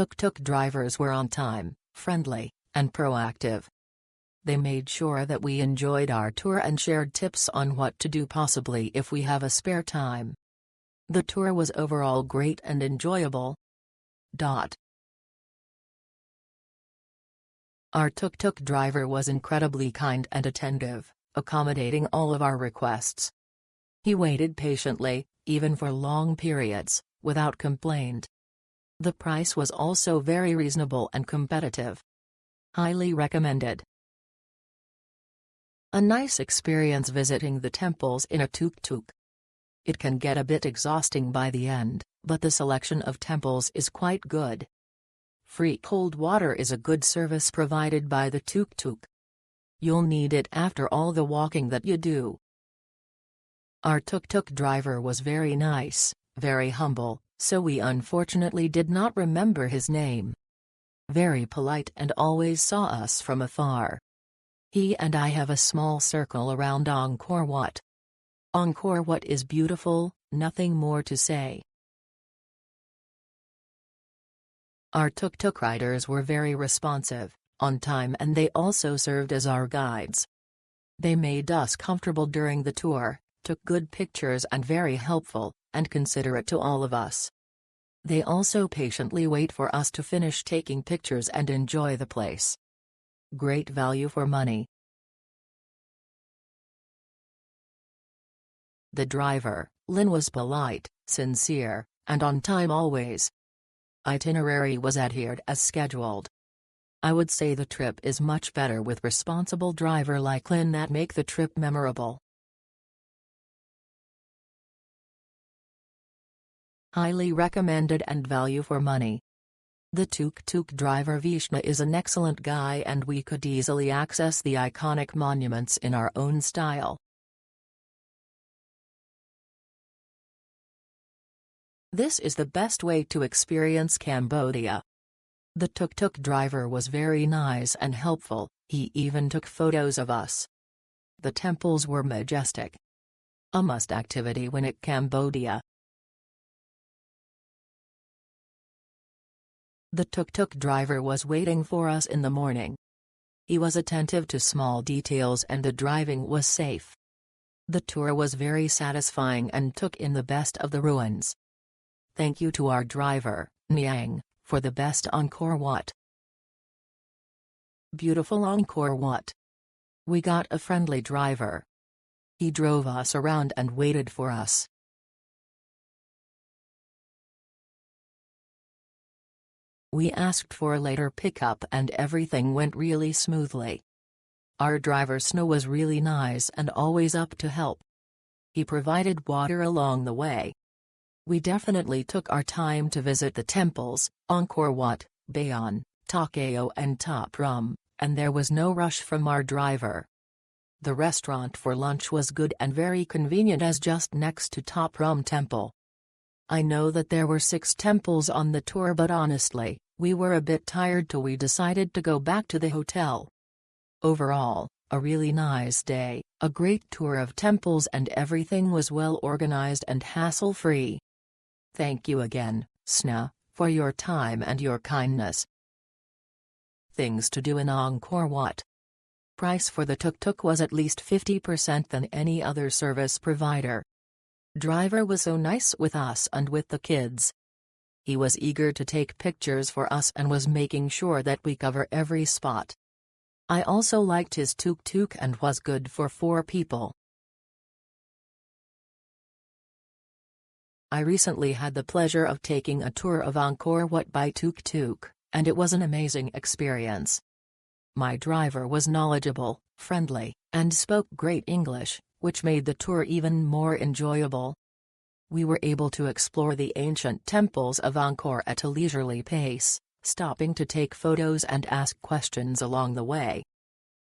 tuk-tuk drivers were on time, friendly, and proactive. They made sure that we enjoyed our tour and shared tips on what to do possibly if we have a spare time. The tour was overall great and enjoyable. Our tuk-tuk driver was incredibly kind and attentive, accommodating all of our requests. He waited patiently, even for long periods, without complaint. The price was also very reasonable and competitive. Highly recommended. A nice experience visiting the temples in a tuk-tuk. It can get a bit exhausting by the end, but the selection of temples is quite good. Free cold water is a good service provided by the tuk-tuk. You'll need it after all the walking that you do. Our tuk-tuk driver was very nice, very humble, so we unfortunately did not remember his name. Very polite and always saw us from afar. He and I have a small circle around Angkor Wat. Angkor Wat is beautiful, nothing more to say. Our tuk-tuk riders were very responsive, on time, and they also served as our guides. They made us comfortable during the tour, took good pictures and very helpful, and considerate to all of us. They also patiently wait for us to finish taking pictures and enjoy the place. Great value for money. The driver, Lin, was polite, sincere, and on time always. Itinerary was adhered as scheduled. I would say the trip is much better with responsible driver like Lin that make the trip memorable. Highly recommended and value for money. The tuk-tuk driver Vishnu is an excellent guy and we could easily access the iconic monuments in our own style. This is the best way to experience Cambodia. The tuk-tuk driver was very nice and helpful, he even took photos of us. The temples were majestic. A must activity when at Cambodia. The tuk-tuk driver was waiting for us in the morning. He was attentive to small details and the driving was safe. The tour was very satisfying and took in the best of the ruins. Thank you to our driver, Niang, for the best Angkor Wat. Beautiful Angkor Wat. We got a friendly driver. He drove us around and waited for us. We asked for a later pickup and everything went really smoothly. Our driver Snow was really nice and always up to help. He provided water along the way. We definitely took our time to visit the temples, Angkor Wat, Bayon, Ta Keo and Ta Prohm, and there was no rush from our driver. The restaurant for lunch was good and very convenient as just next to Ta Prohm Temple. I know that there were 6 temples on the tour but honestly, we were a bit tired so we decided to go back to the hotel. Overall, a really nice day, a great tour of temples and everything was well organized and hassle-free. Thank you again, Sna, for your time and your kindness. Things to do in Angkor Wat. Price for the tuk-tuk was at least 50% than any other service provider. Driver was so nice with us and with the kids. He was eager to take pictures for us and was making sure that we cover every spot. I also liked his tuk-tuk and was good for 4 people. I recently had the pleasure of taking a tour of Angkor Wat by tuk-tuk, and it was an amazing experience. My driver was knowledgeable, friendly, and spoke great English, which made the tour even more enjoyable. We were able to explore the ancient temples of Angkor at a leisurely pace, stopping to take photos and ask questions along the way.